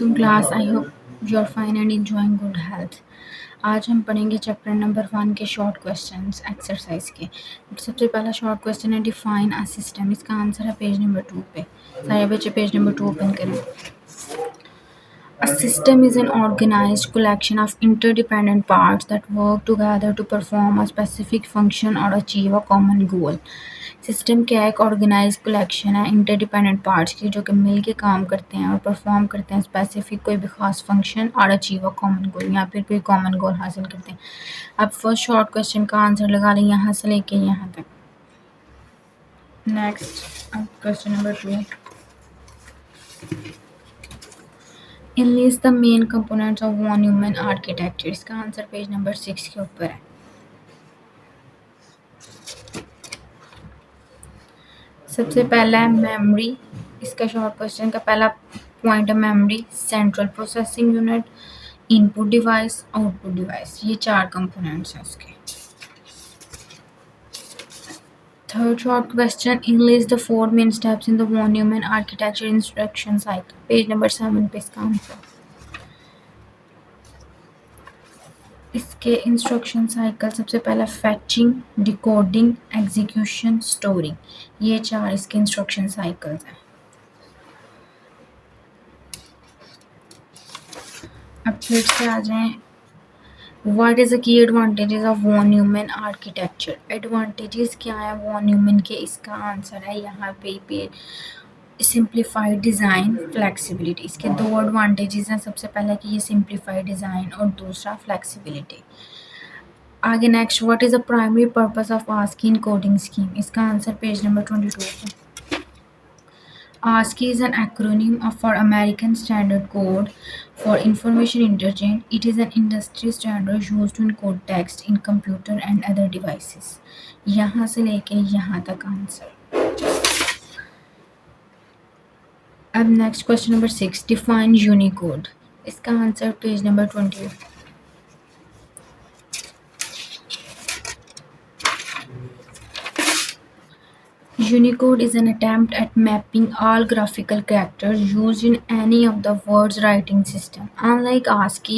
Welcome class. I hope you are fine and enjoying good health. आज हम पढ़ेंगे chapter number 1 के short questions exercise के। सबसे पहला शॉर्ट क्वेश्चन है डिफाइन अ सिस्टम। इसका आंसर है पेज नंबर 2 पे। सारे बच्चे पेज नंबर 2 ओपन करें। A system is an organized collection of interdependent parts that work together to perform a specific function or achieve a common goal. System क्या है? एक organise collection है interdependent parts की जो कि मिल के काम करते हैं और परफॉर्म करते हैं स्पेसिफिक कोई भी खास फंक्शन और अचीव अ कॉमन गोल या फिर कोई कॉमन गोल हासिल करते हैं। अब फर्स्ट शॉर्ट क्वेश्चन का आंसर लगा लें यहाँ से लेके यहाँ तक। नेक्स्ट अब question number 2। Enlist the main components of von Neumann architecture। इसका आंसर पेज नंबर 6 के ऊपर है। सबसे पहला है मेमोरी। इसका शॉर्ट क्वेश्चन का पहला पॉइंट है memory, central processing unit, input device, output device. ये 4 कंपोनेंट्स हैं उसके। Third short question, enlist the 4 main steps in the von Neumann architecture instruction cycle। Page number 7 पे इसका आंसर। इसके इंस्ट्रक्शन साइकिल सबसे पहला फैचिंग, डिकोडिंग, एग्जीक्यूशन, स्टोरिंग। ये 4 इसके इंस्ट्रक्शन साइकिल्स हैं। अब फिर से आ जाएं। What is the key advantages of von Neumann architecture. Advantages क्या है वॉन न्यूमैन के? इसका आंसर है यहाँ पे सिंप्लीफाइड डिज़ाइन, फ्लेक्सिबिलिटी। इसके 2 एडवांटेजेस हैं। सबसे पहला कि ये सिंप्लीफाइड डिज़ाइन और दूसरा फ्लेक्सिबिलिटी। आगे next, what is the primary purpose of ASCII encoding scheme. इसका आंसर पेज नंबर 22 है। ASCII is an acronym for American Standard Code for Information Interchange. It is an industry standard used to encode text in computer and other devices. यहाँ से लेके यहाँ तक answer. अब next question number 6, define Unicode. इसका answer page number 20। Unicode is an attempt at mapping all graphical characters used in any of the world's writing system. Unlike ASCII,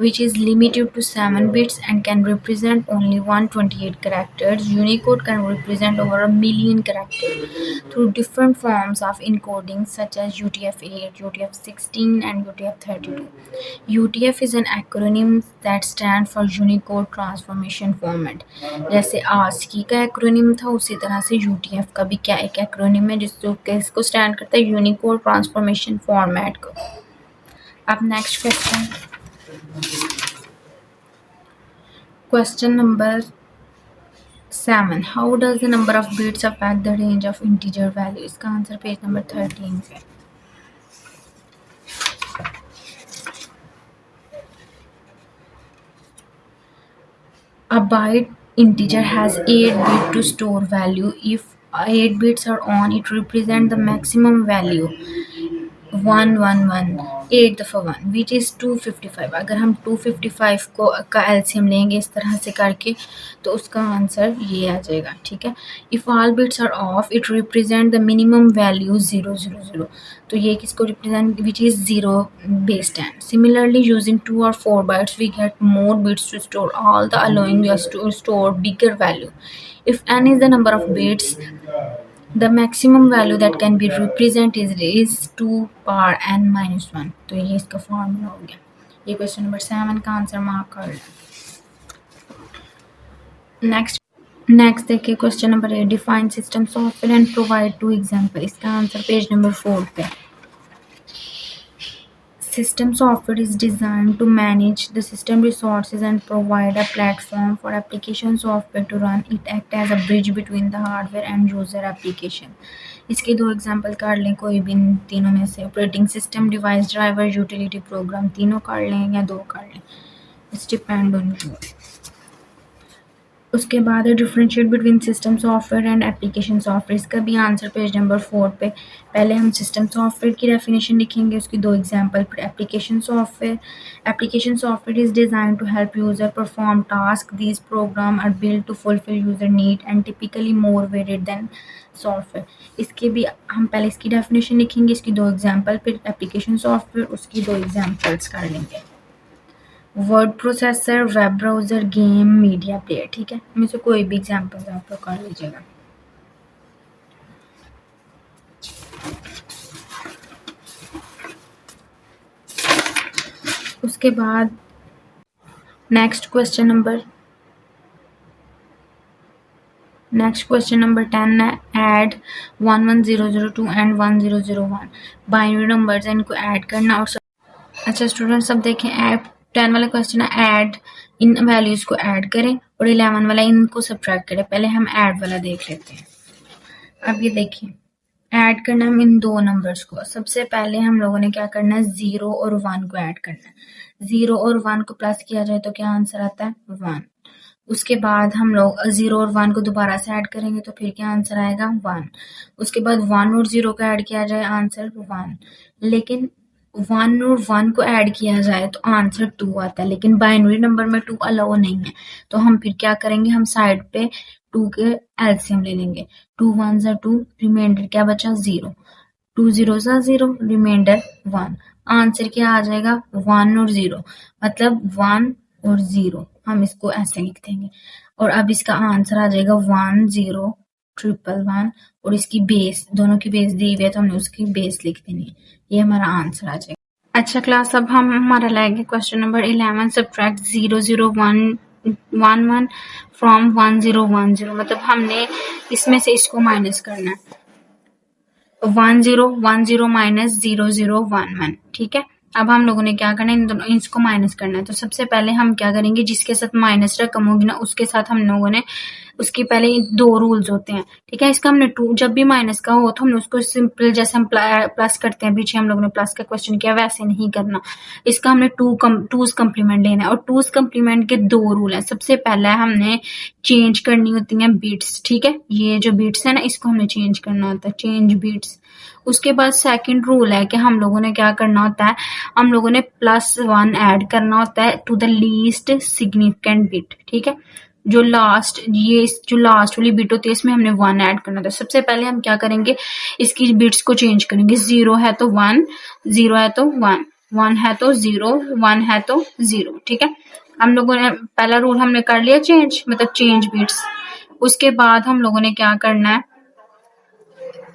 which is limited to 7 bits and can represent only 128 characters, Unicode can represent over a million characters through different forms of encoding such as UTF-8, UTF-16 and UTF-32. UTF is an acronym that stands for Unicode Transformation Format. जैसे ASCII का acronym था उसी तरह से UTF का भी क्या एक एक्रोनिम है जिसको स्टैंड करता है यूनिकोड ट्रांसफॉर्मेशन फॉर्मेट को। अब next question number 7, how does the number of bits affect the range of integer value. इसका आंसर पेज नंबर 13 पे। A byte integer has 8 bits to store value. If 8 bits are on, it represents the maximum value 111 8 दफ़ा 1 which is 255। अगर हम 255 को का LCM लेंगे इस तरह से करके तो उसका आंसर ये आ जाएगा। ठीक है। If all bits are off, it represent the minimum value 000। तो ये किसको represent, which is 0 base 10। Similarly using 2 or 4 bytes we get more bits to store all the allowing us to store bigger value. If n is the number of bits, the maximum value that can be represented is 2 power n minus 1। तो ये इसका formula हो गया। ये question number 7 का answer mark कर लें। Next देखिए question number 8, define system software and provide 2 example. इसका आंसर पेज नंबर 4 पे। System software is designed to manage the system resources and provide a platform for application software to run. It acts as a bridge between the hardware and user application. इसके 2 example कर लें कोई भी तीनों में से। Operating system, device driver, utility programme. तीनों कर लें या 2 कर लें, इट्स डिपेंड ऑन यू। उसके बाद है differentiate between system software and application software. इसका भी आंसर पेज नंबर 4 पे। पहले हम सिस्टम सॉफ्टवेयर की डेफिनेशन लिखेंगे, उसकी 2 एग्जांपल, फिर application software. Application software is designed to help user perform task. These program are build to fulfil user need and typically more varied than software. इसके भी हम पहले इसकी डेफिनेशन लिखेंगे, इसकी 2 एग्जांपल, फिर एप्लीकेशन सॉफ्टवेयर, उसकी 2 एग्जांपल्स कर लेंगे। Word processor, web browser, game, media player. ठीक है, इनमें से कोई भी एग्जांपल आप लोग कर लीजिएगा। उसके बाद नेक्स्ट क्वेश्चन नंबर 10 है, ऐड 11002 एंड 1001 बाइनरी नंबर्स है, इनको ऐड करना। और अच्छा स्टूडेंट्स, अब देखें, ऐड 10 वाला क्वेश्चन है, ऐड इन वैल्यूज को ऐड करें, और 11 वाला इनको सब्ट्रैक्ट करें। पहले हम ऐड वाला देख लेते हैं। अब ये देखिए, ऐड करना हम इन 2 नंबर्स को। सबसे पहले हम लोगों ने क्या करना है, 0 और 1 को ऐड करना है। 0 और 1 को प्लस किया जाए तो क्या आंसर आता है, 1। उसके बाद हम लोग 0 और 1 को दोबारा से ऐड करेंगे तो फिर क्या आंसर आएगा, 1। उसके बाद 1 और 0 को ऐड किया जाए, आंसर 1। लेकिन 1 और 1 को ऐड किया जाए तो आंसर 2 आता है, लेकिन बाइनरी नंबर में 2 अलाउ नहीं है। तो हम फिर क्या करेंगे, हम साइड पे 2 के एलसीएम ले लेंगे। 2 1 ज़ा 2, रिमाइंडर क्या बचा, 0। 2 0 ज़ा 0, रिमाइंडर 1। आंसर क्या आ जाएगा, 1 और 0, मतलब 1 और 0। हम इसको ऐसे लिख देंगे, और अब इसका आंसर आ जाएगा 1 0 1 और इसकी बेस, दोनों की बेस दी हुई है तो हमने उसकी बेस लिख देनी है। ये हमारा आंसर आ जाएगा। अच्छा क्लास, अब हम हमारा लाएंगे क्वेश्चन नंबर 11, सब्ट्रैक्ट 0 0 1 1 1 फ्रॉम 1 0 1 0। मतलब हमने इसमें से इसको माइनस करना है, 1 0 1 0 माइनस 0 0 1 1। ठीक है, अब हम लोगों ने क्या करना है, इन दोनों इसको माइनस करना है। तो सबसे पहले हम क्या करेंगे, जिसके साथ माइनस रकम होगी ना उसके साथ हम लोगों ने, उसकी पहले 2 रूल्स होते हैं। ठीक है, इसका हमने 2, जब भी माइनस का हो तो हमने उसको सिंपल, जैसे हम प्लस करते हैं, पीछे हम लोगों ने प्लस का क्वेश्चन किया, वैसे नहीं करना। इसका हमने टूज कम्प्लीमेंट लेना है, और टूज कम्प्लीमेंट के 2 रूल है। सबसे पहला हमने चेंज करनी होती है बिट्स। ठीक है, ये जो बिट्स है ना, इसको हमने चेंज करना होता है, चेंज बिट्स। उसके बाद सेकंड रूल है कि हम लोगों ने क्या करना होता है, हम लोगों ने +1 ऐड करना होता है to the least significant bit. ठीक है, जो लास्ट वाली बिट होती है इसमें हमने 1 ऐड करना था। सबसे पहले हम क्या करेंगे, इसकी बिट्स को चेंज करेंगे। 0 है तो 1, 0 है तो 1, 1 है तो 0, 1 है तो 0। ठीक है, हम लोगों ने पहला रूल हमने कर लिया चेंज, मतलब चेंज बिट्स। उसके बाद हम लोगों ने क्या करना है,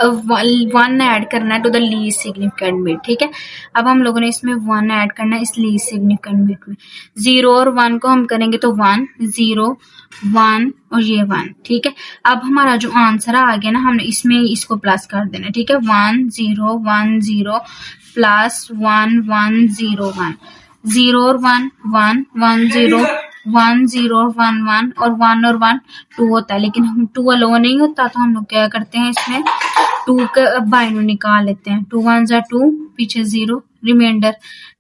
1 ऐड करना है to the least significant bit. ठीक है, अब हम लोगों ने इसमें 1 ऐड करना है इस लीस्ट सिग्निफिकेंट बिट में। 0 और 1 को हम करेंगे तो 1 0 1 और ये 1। ठीक है, अब हमारा जो आंसर आ गया ना, हमने इसमें इसको प्लस कर देना। ठीक है, 1 0 1 0 प्लस 1 1 0 1। 0 और 1 1 1 0 1 0 और 1 1 और 1 और 1 2 होता है, लेकिन हम 2 अलो नहीं होता तो हम लोग क्या करते हैं, इसमें 2 का बाइनरी निकाल लेते हैं। 2 1 ज़ा 2, पीछे 0, रिमाइंडर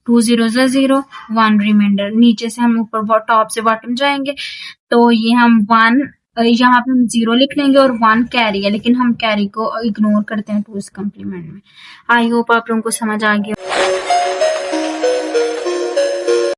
2 0 ज़ा 0 1, रिमाइंडर। नीचे से हम ऊपर टॉप से बॉटम जाएंगे तो ये हम 1, यहाँ पे हम 0 लिख लेंगे और 1 कैरी है, लेकिन हम कैरी को इग्नोर करते हैं टूज कम्प्लीमेंट में। आई होप आप लोगों को समझ आ गया।